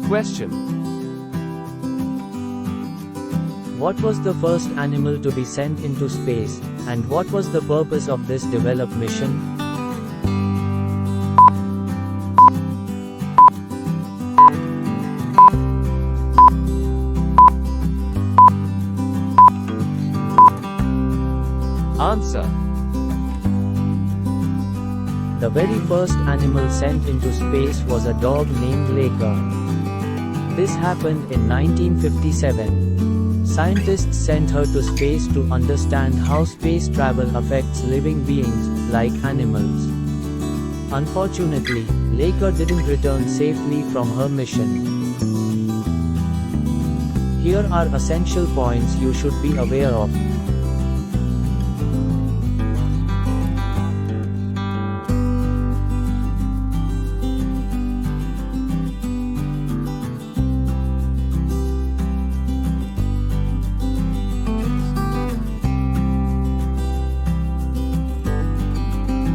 Question. What was the first animal to be sent into space, and what was the purpose of this developed mission? Answer. The very first animal sent into space was a dog named Laika. This happened in 1957. Scientists sent her to space to understand how space travel affects living beings, like animals. Unfortunately, Laika didn't return safely from her mission. Here are essential points you should be aware of.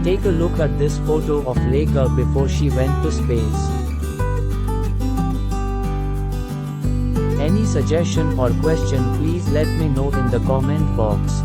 Take a look at this photo of Laika before she went to space. Any suggestion or question, please let me know in the comment box.